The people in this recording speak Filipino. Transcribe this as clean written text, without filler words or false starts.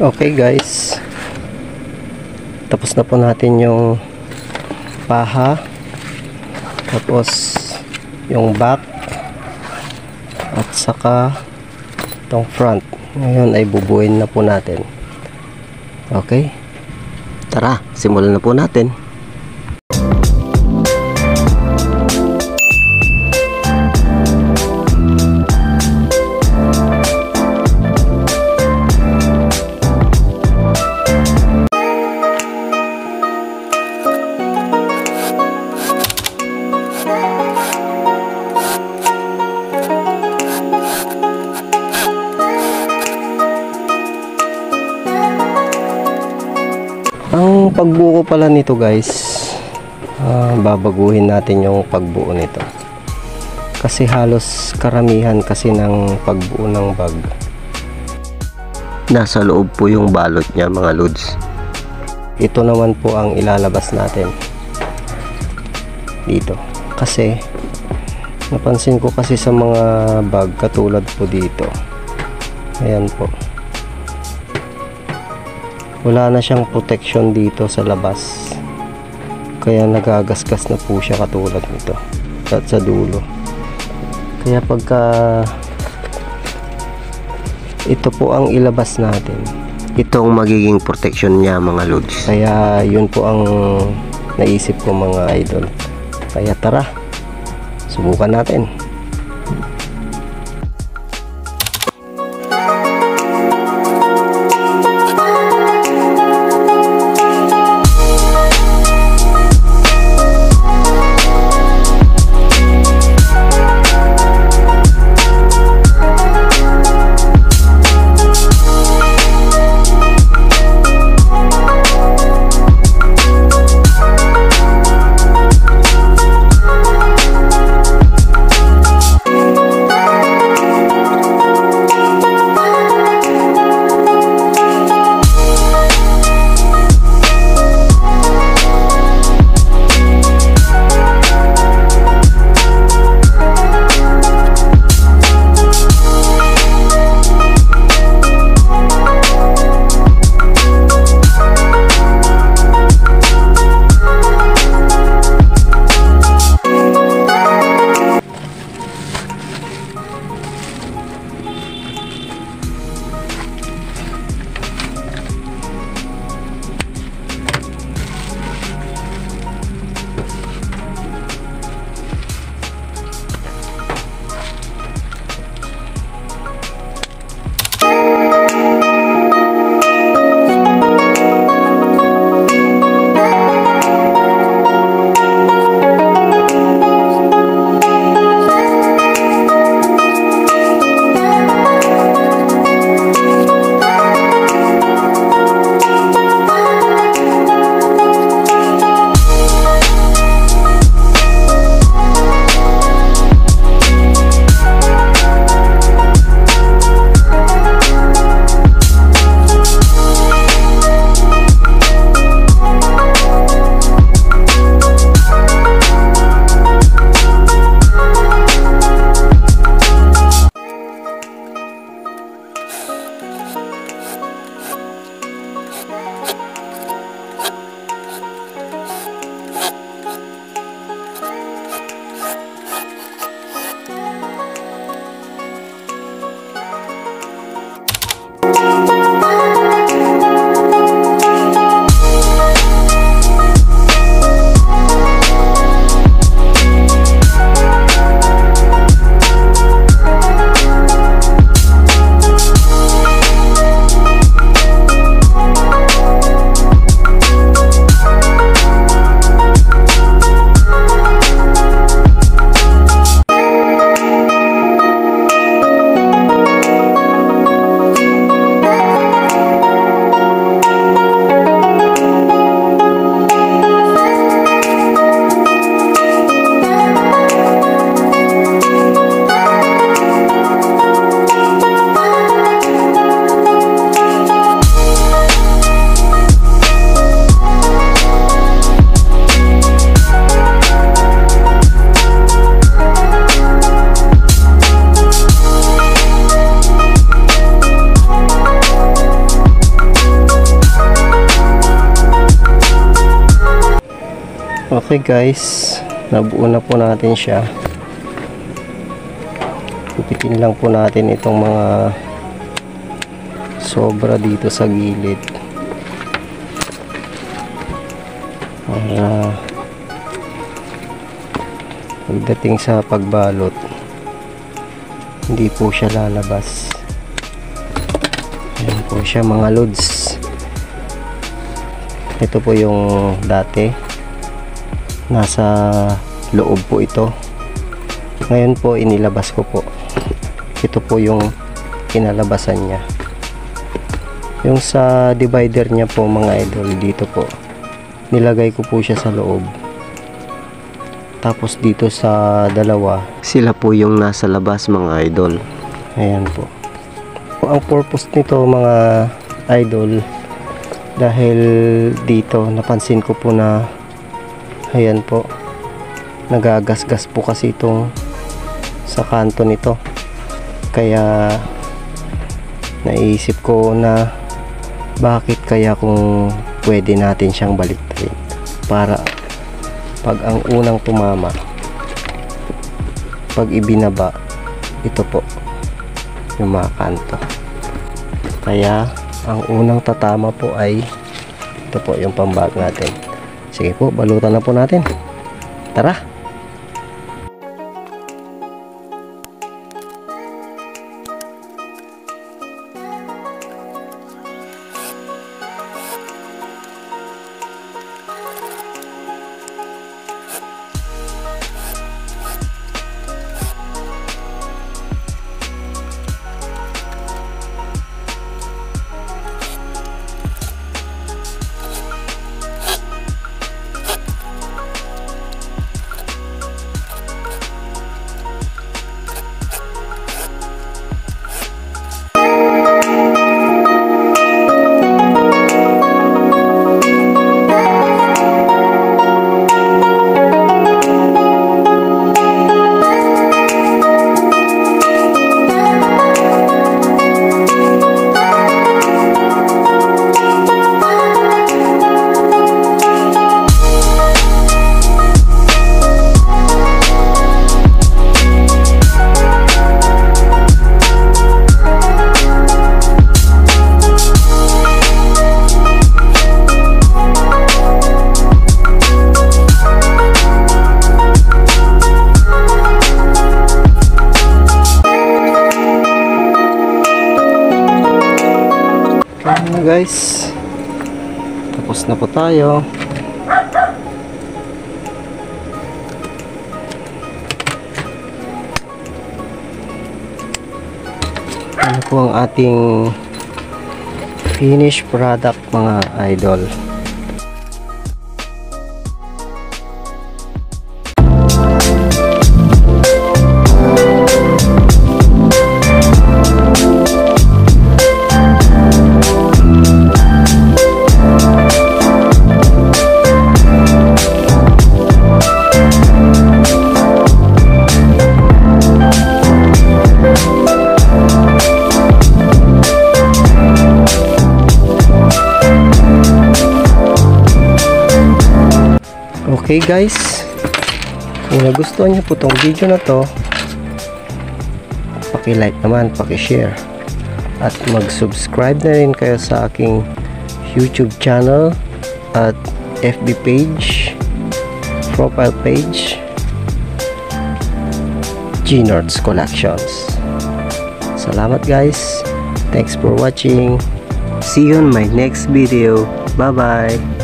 Okay guys, tapos na po natin yung paha, tapos yung back at saka itong front. Ngayon ay bubuin na po natin. Okay, tara, simulan na po natin. Ang pagbuo pala nito guys, babaguhin natin yung pagbuo nito kasi halos karamihan kasi ng pagbuo ng bag nasa loob po yung balot niya mga lods. Ito naman po ang ilalabas natin dito kasi napansin ko kasi sa mga bag katulad po dito, ayan po, wala na siyang protection dito sa labas, kaya nagagasgas na po siya katulad nito at sa dulo. Kaya pagka ito po ang ilabas natin, itong magiging protection niya mga lods. Kaya yun po ang naisip ko mga idol. Kaya tara, subukan natin. Okay guys, nabuo na po natin siya. Gupitin lang po natin itong mga sobra dito sa gilid para pagdating sa pagbalot hindi po siya lalabas. Ayan po siya mga lods. Ito po yung dati, nasa loob po ito. Ngayon po inilabas ko po. Ito po yung kinalabasan niya. Yung sa divider niya po mga idol, dito po nilagay ko po siya sa loob. Tapos dito sa dalawa, sila po yung nasa labas mga idol. Ayan po. Ang purpose nito mga idol, dahil dito napansin ko po na ayan po, nagagasgas po kasi itong sa kanto nito. Kaya naisip ko na bakit kaya kung pwede natin siyang baliktarin para pag ang unang tumama, pag ibinaba, ito po yung mga kanto. Kaya ang unang tatama po ay ito po yung pambag natin. Sige po, balutan na po natin. Tara! Guys, tapos na po tayo. Ano po ang ating finished product mga idol. Okay guys, kung nagustuhan niyo po tong video na to, paki-like naman, paki-share at mag-subscribe na rin kayo sa aking YouTube channel at FB page, profile page, G-Nerds Collections. Salamat guys, thanks for watching, see you on my next video, bye bye.